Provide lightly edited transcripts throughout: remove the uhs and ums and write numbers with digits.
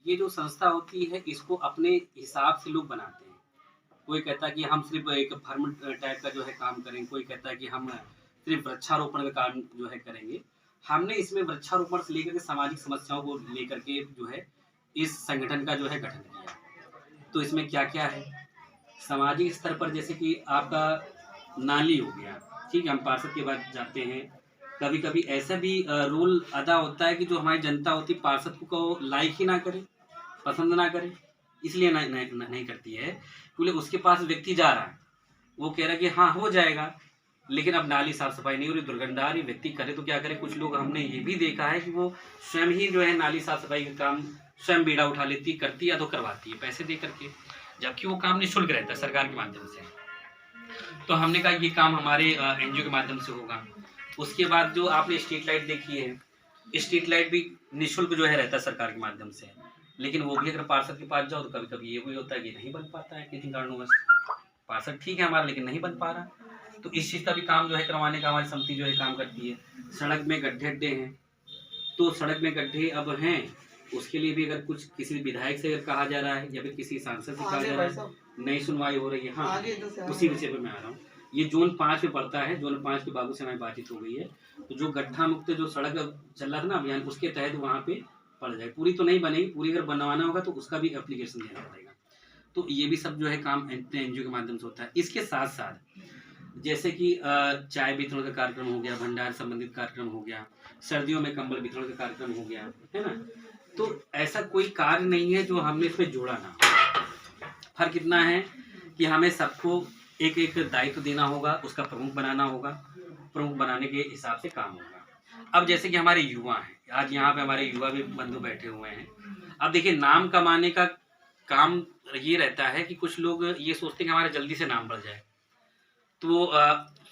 ये जो संस्था होती है इसको अपने हिसाब से लोग बनाते हैं। कोई कहता है कि हम सिर्फ़ एक फर्म टाइप का जो है काम करेंगे, कोई कहता है कि हम सिर्फ़ वृक्षारोपण का काम जो है करेंगे। हमने इसमें वृक्षारोपण से लेकर के सामाजिक समस्याओं को लेकर के जो है इस संगठन का जो है गठन किया। तो इसमें क्या-क्या है? सामाजिक स्तर पर जैसे कि आपका नाली हो गया, ठीक है? हम पार्षद के पास जाते हैं, कभी-कभी ऐसा भी रोल अदा होता है कि जो हमारी जनता होती है पार्षद को लाइक ही ना करे, पसंद ना करे, इसलिए नहीं करती है क्योंकि उसके पास व्यक्ति जा रहा है, वो कह रहा है कि हाँ, हो जाएगा, लेकिन अब नाली साफ-सफाई नहीं हो रही, दुर्गंध आ रही, व्यक्ति करे तो क्या करे? कुछ लोग हमने ये भी देखा है कि वो स्वयं ही जो है नाली साफ-सफाई का काम स्वयं बीड़ा उठा लेती, करती या तो करवाती है पैसे दे कर के, जबकि वो काम निःशुल्क रहता है सरकार के माध्यम से। तो हमने कहा ये काम हमारे एनजीओ के माध्यम से होगा। उसके बाद जो आपने स्ट्रीट लाइट देखी है, स्ट्रीट लाइट भी निःशुल्क जो है रहता है सरकार के माध्यम से, लेकिन वो भी अगर पार्षद के पास जाओ तो कभी-कभी ये भी होता है कि नहीं बन पाता है किसी कारणवश। पार्षद ठीक है हमारा लेकिन नहीं बन पा रहा, तो इस चीज़ का भी काम जो है करवाने का हमारी समिति जो है काम करती है। सड़क में गड्ढे-अड्ढे हैं, तो सड़क में गड्ढे अब हैं, उसके लिए भी अगर कुछ किसी विधायक से अगर कहा जा रहा है या फिर किसी सांसद से कहा जा रहा है, नई सुनवाई हो रही है। हाँ, उसी विषय पे मैं आ रहा हूँ। ये ज़ोन 5 में पड़ता है, ज़ोन 5 के बाबू से हमारी बातचीत हो गई है, तो जो गड्ढा मुक्त जो सड़क चल रहा था ना अभियान, उसके तहत वहाँ पे पड़ जाए। पूरी तो नहीं बनेगी, पूरी अगर बनवाना होगा तो उसका भी एप्लीकेशन देना पड़ेगा। तो ये भी सब जो है काम एनजीओ के माध्यम से होता है। इसके साथ-साथ जैसे कि चाय वितरण का कार्यक्रम हो गया, भंडार संबंधित कार्यक्रम हो गया, सर्दियों में कंबल वितरण का कार्यक्रम हो गया, है ना? तो ऐसा कोई कार्य नहीं है जो हमने इसमें जोड़ा ना हो। फ़र्क इतना है कि हमें सबको एक-एक दायित्व देना होगा, उसका प्रमुख बनाना होगा, प्रमुख बनाने के हिसाब से काम होगा। अब जैसे कि हमारे युवा हैं, आज यहाँ पे हमारे युवा भी बंधु बैठे हुए हैं। अब देखिए नाम कमाने का काम ये रहता है कि कुछ लोग ये सोचते हैं कि हमारा जल्दी से नाम बढ़ जाए। तो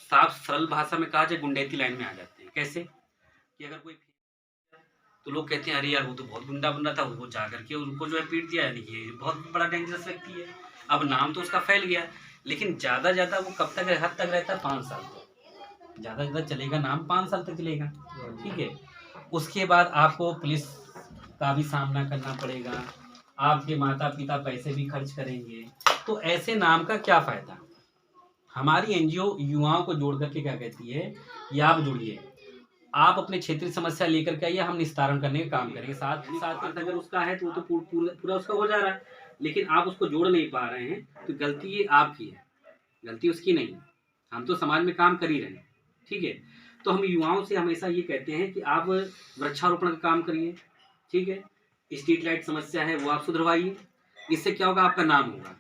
साफ सरल भाषा में कहा जाए गुंडैती लाइन में आ जाते हैं। कैसे? कि अगर कोई तो लोग कहते हैं अरे यार वो तो बहुत गुंडा बन रहा था, वो जा करके उनको जो है पीट दिया, यानी कि ये बहुत बड़ा डेंजरस व्यक्ति है। अब नाम तो उसका फैल गया, लेकिन ज़्यादा वो कब तक हद तक रहता है? 5 साल तक। ज़्यादा चलेगा नाम 5 साल तक चलेगा, ठीक है? उसके बाद आपको पुलिस का भी सामना करना पड़ेगा, आपके माता-पिता पैसे भी खर्च करेंगे, तो ऐसे नाम का क्या फ़ायदा? हमारी एनजीओ युवाओं को जोड़ करके क्या कहती है कि आप जुड़िए, आप अपने क्षेत्रीय समस्या लेकर के आइए, हम निस्तारण करने का काम करेंगे। साथ ही साथ अगर उसका है तो वो तो पूरा उसका हो जा रहा है, लेकिन आप उसको जोड़ नहीं पा रहे हैं, तो गलती ये आपकी है, गलती उसकी नहीं। हम तो समाज में काम कर ही रहे हैं, ठीक है? तो हम युवाओं से हमेशा ये कहते हैं कि आप वृक्षारोपण का काम करिए, ठीक है? स्ट्रीट लाइट समस्या है वो आप सुधरवाइए, इससे क्या होगा? आपका नाम होगा।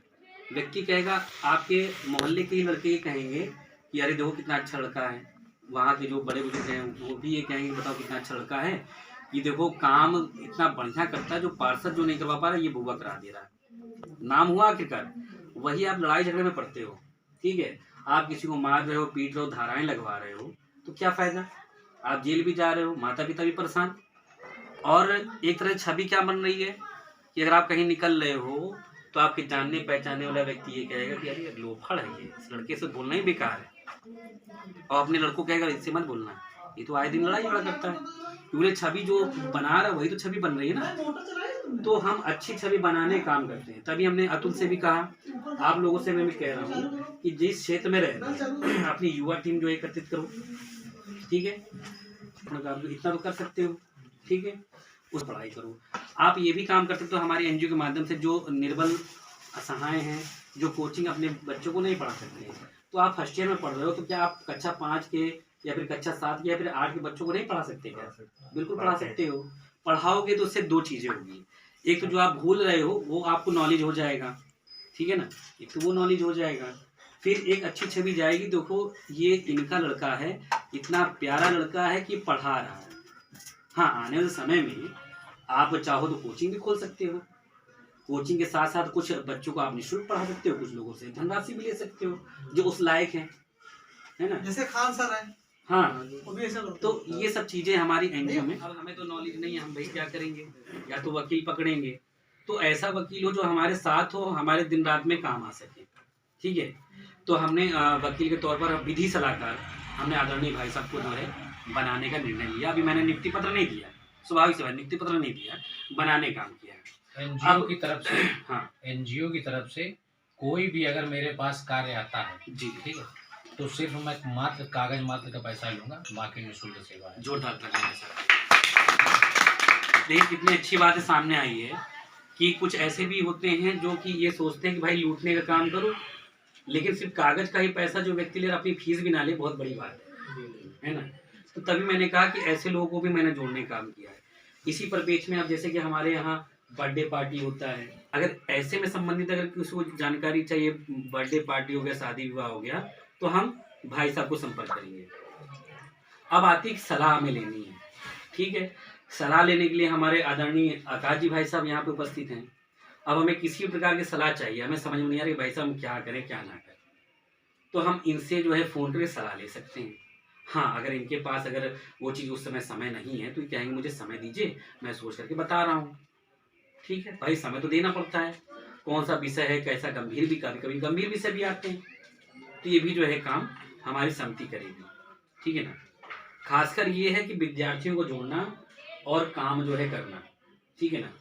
व्यक्ति कहेगा, आपके मोहल्ले के ही लड़के ये कहेंगे कि अरे देखो कितना अच्छा लड़का है, वहाँ के जो बड़े बुजुर्ग हैं वो भी ये कहेंगे बताओ कितना अच्छा लड़का है, ये देखो काम इतना बढ़िया करता है, जो पार्षद जो नहीं करवा पा रहा है ये बुआ करा दे रहा है। नाम हुआ आखिरकार। वही आप लड़ाई झगड़े में पड़ते हो, ठीक है? आप किसी को मार रहे हो, पीट रहे हो, धाराएं लगवा रहे हो, तो क्या फ़ायदा? आप जेल भी जा रहे हो, माता पिता भी परेशान, और एक तरह छवि क्या बन रही है कि अगर आप कहीं निकल रहे हो तो आपके जानने पहचानने वाला व्यक्ति ये कहेगा कि अरे लोफड़ है ये, इस लड़के से बोलना ही बेकार है, और अपने लड़कों कहेगा इससे मत बोलना, ये तो आए दिन लड़ाई झगड़ा करता है। क्योंकि छवि जो बना रहा है वही तो छवि बन रही है ना, तो हम अच्छी छवि बनाने का काम करते हैं। तभी हमने अतुल से भी कहा, आप लोगों से मैं भी कह रहा हूँ कि जिस क्षेत्र में रहे अपनी युवा टीम जो है एकत्रित करो, ठीक है? इतना तो कर सकते हो, ठीक है? उस पढ़ाई करो। आप ये भी काम कर सकते हो हमारे एनजीओ के माध्यम से, जो निर्बल असहाय हैं, जो कोचिंग अपने बच्चों को नहीं पढ़ा सकते हैं, तो आप फर्स्ट ईयर में पढ़ रहे हो, तो क्या आप कक्षा 5 के या फिर कक्षा 7 के या फिर 8 के बच्चों को नहीं पढ़ा सकते क्या? बिल्कुल पढ़ा सकते हो। पढ़ाओगे तो उससे 2 चीज़ें होंगी, एक तो जो आप भूल रहे हो वो आपको नॉलेज हो जाएगा, ठीक है ना? एक तो वो नॉलेज हो जाएगा, फिर एक अच्छी छवि जाएगी, देखो ये इनका लड़का है, इतना प्यारा लड़का है कि पढ़ा रहा है। हाँ, आने वाले समय में आप चाहो तो कोचिंग भी खोल सकते हो, कोचिंग के साथ साथ कुछ बच्चों को आप निःशुल्क पढ़ा सकते हो, कुछ लोगों से धनराशि भी ले सकते हो जो उस लायक हैं, है ना? जैसे खान सर है, हाँ, वो भी ऐसा करते हैं। तो ये सब चीज़ें हमारी एनजीओ में। अब हमें तो नॉलेज नहीं है, हम भाई क्या करेंगे? या तो वकील पकड़ेंगे, तो ऐसा वकील हो जो हमारे साथ हो, हमारे दिन रात में काम आ सके, ठीक है? तो हमने वकील के तौर पर विधि सलाहकार हमने आदरणीय भाई साहब को जो है बनाने का निर्णय लिया। अभी मैंने नियुक्ति पत्र नहीं दिया, स्वाभाविक से नियुक्ति पत्र नहीं दिया, बनाने का काम किया है। एनजीओ की तरफ से, हाँ एनजीओ की तरफ से कोई भी अगर मेरे पास कार्य आता है, जी ठीक है, तो सिर्फ मैं मात्र कागज मात्र का पैसा लूंगा, बाकी निःशुल्क सेवा है। जोरदार तालियां हैं सर। देखिए कितनी अच्छी बात है सामने आई है कि कुछ ऐसे भी होते हैं जो कि ये सोचते हैं कि भाई लूटने का काम करो, लेकिन सिर्फ कागज का ही पैसा जो व्यक्ति ले रहा अपनी फीस भी ना ले, बहुत बड़ी बात है ना। तो तभी मैंने कहा कि ऐसे लोगों को भी मैंने जोड़ने का काम किया है। इसी परिप्रेक्ष्य में अब जैसे कि हमारे यहाँ बर्थडे पार्टी होता है, अगर ऐसे में संबंधित अगर किसी को जानकारी चाहिए, बर्थडे पार्टी हो गया, शादी विवाह हो गया, तो हम भाई साहब को संपर्क करेंगे। अब आती है सलाह हमें लेनी है, ठीक है। सलाह लेने के लिए हमारे आदरणीय आकाश जी भाई साहब यहाँ पे उपस्थित हैं। अब हमें किसी भी प्रकार की सलाह चाहिए, हमें समझ में नहीं आ रही भाई साहब हम क्या करें क्या ना करें, तो हम इनसे जो है फ़ोन पे सलाह ले सकते हैं। हाँ, अगर इनके पास अगर वो चीज़ उस समय नहीं है तो ये कहेंगे मुझे समय दीजिए, मैं सोच करके बता रहा हूँ। ठीक है, भाई समय तो देना पड़ता है। कौन सा विषय है, कैसा गंभीर भी, कभी कभी गंभीर विषय भी आते हैं, तो ये भी जो है काम हमारी समिति करेगी। ठीक है ना। खासकर ये है कि विद्यार्थियों को जोड़ना और काम जो है करना, ठीक है ना।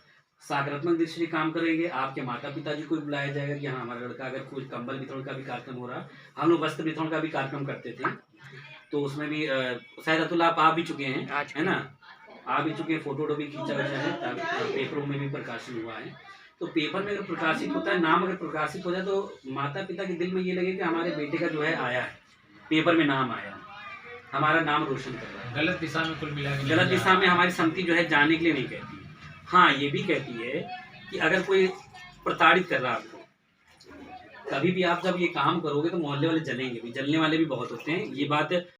सकारात्मक दृष्टि से काम करेंगे। आपके माता पिता जी को भी बुलाया जाएगा कि हाँ हमारा लड़का, अगर कोई कंबल वितरण का भी कार्यक्रम हो रहा, हम लोग वस्त्र वितरण का भी कार्यक्रम करते थे, तो उसमें भी शायद अतुल आप आ भी चुके हैं, है ना, आ भी चुके हैं, फोटो वोटो भी खींचा गया है, पेपरों में भी प्रकाशित हुआ है। तो पेपर में अगर प्रकाशित होता है, नाम अगर प्रकाशित हो जाए, तो माता पिता के दिल में ये लगे कि हमारे बेटे का जो है आया है, पेपर में नाम आया, हमारा नाम रोशन कर रहा है। गलत दिशा में कुल मिला के गलत दिशा में हमारी समिति जो है जाने के लिए नहीं कहती। हाँ, ये भी कहती है कि अगर कोई प्रताड़ित कर रहा है आपको, कभी भी आप जब ये काम करोगे तो मोहल्ले वाले जलेंगे भी, जलने वाले भी बहुत होते हैं, ये बात